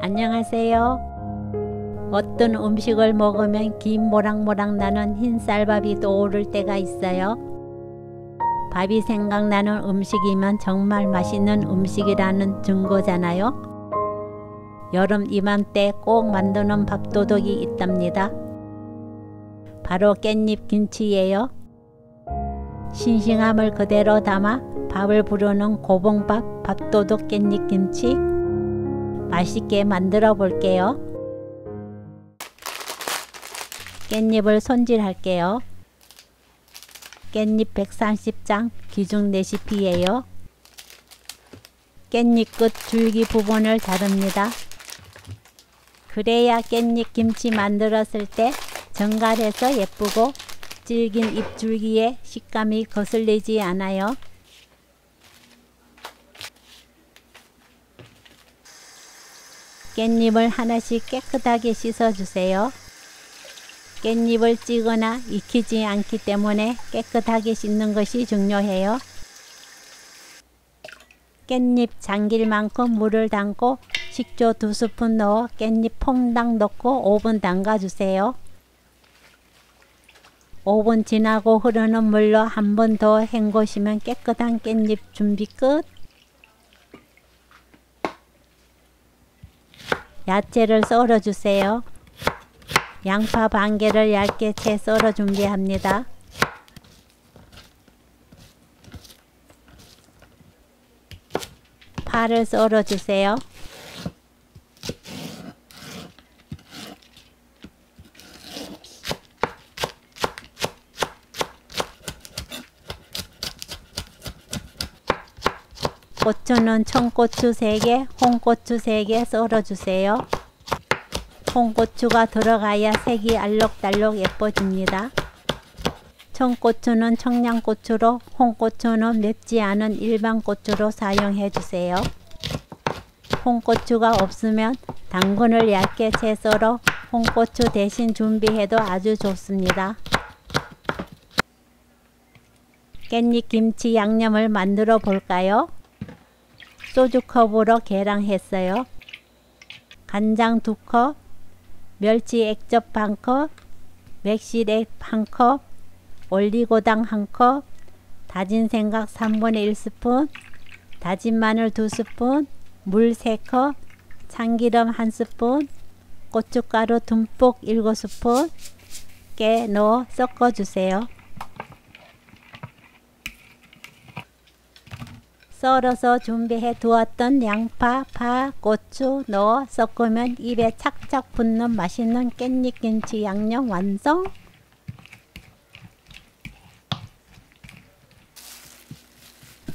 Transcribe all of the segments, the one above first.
안녕하세요. 어떤 음식을 먹으면 김 모락모락 나는 흰 쌀밥이 떠오를 때가 있어요. 밥이 생각나는 음식이면 정말 맛있는 음식이라는 증거잖아요. 여름 이맘때 꼭 만드는 밥도둑이 있답니다. 바로 깻잎 김치예요. 싱싱함을 그대로 담아 밥을 부르는 고봉밥 밥도둑 깻잎 김치 맛있게 만들어 볼게요. 깻잎을 손질할게요. 깻잎 130장 기준 레시피예요. 깻잎 끝 줄기 부분을 자릅니다. 그래야 깻잎 김치 만들었을 때 정갈해서 예쁘고 질긴 잎줄기에 식감이 거슬리지 않아요. 깻잎을 하나씩 깨끗하게 씻어주세요. 깻잎을 찌거나 익히지 않기 때문에 깨끗하게 씻는 것이 중요해요. 깻잎 잠길 만큼 물을 담고 식초 2스푼 넣어 깻잎 퐁당 넣고 5분 담가주세요. 5분 지나고 흐르는 물로 한 번 더 헹구시면 깨끗한 깻잎 준비 끝. 야채를 썰어주세요. 양파 반 개를 얇게 채 썰어 준비합니다. 파를 썰어주세요. 고추는 청고추 3개, 홍고추 3개 썰어주세요. 홍고추가 들어가야 색이 알록달록 예뻐집니다. 청고추는 청양고추로, 홍고추는 맵지 않은 일반 고추로 사용해 주세요. 홍고추가 없으면 당근을 얇게 채 썰어 홍고추 대신 준비해도 아주 좋습니다. 깻잎 김치 양념을 만들어 볼까요? 소주컵으로 계량했어요. 간장 2컵, 멸치 액젓 1컵, 맥실액 1컵, 올리고당 1컵, 다진 생강 1/3 스푼, 다진 마늘 2스푼, 물 3컵, 참기름 1스푼, 고춧가루 듬뿍 7스푼, 깨 넣어 섞어주세요. 썰어서 준비해 두었던 양파, 파, 고추 넣어 섞으면 입에 착착 붙는 맛있는 깻잎 김치 양념 완성!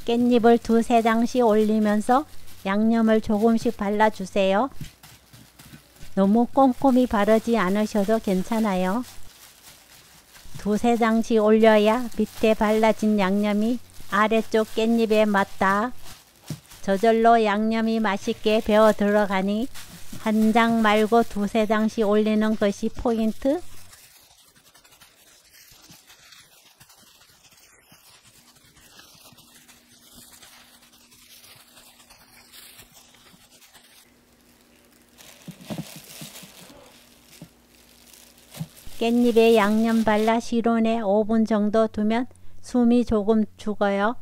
깻잎을 2~3장씩 올리면서 양념을 조금씩 발라주세요. 너무 꼼꼼히 바르지 않으셔도 괜찮아요. 2~3장씩 올려야 밑에 발라진 양념이 아래쪽 깻잎에 맞다. 저절로 양념이 맛있게 배어 들어가니 한 장 말고 2~3장씩 올리는 것이 포인트. 깻잎에 양념 발라 실온에 5분 정도 두면 숨이 조금 죽어요.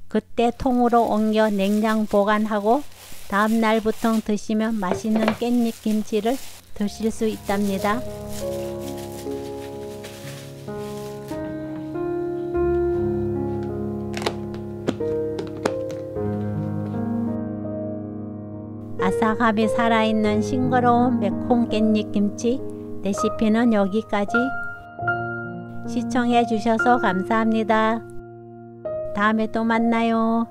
그때 통으로 옮겨 냉장 보관하고 다음 날부터 드시면 맛있는 깻잎 김치를 드실 수 있답니다. 아삭함이 살아있는 싱그러운 매콤 깻잎 김치 레시피는 여기까지. 시청해 주셔서 감사합니다. 다음에 또 만나요.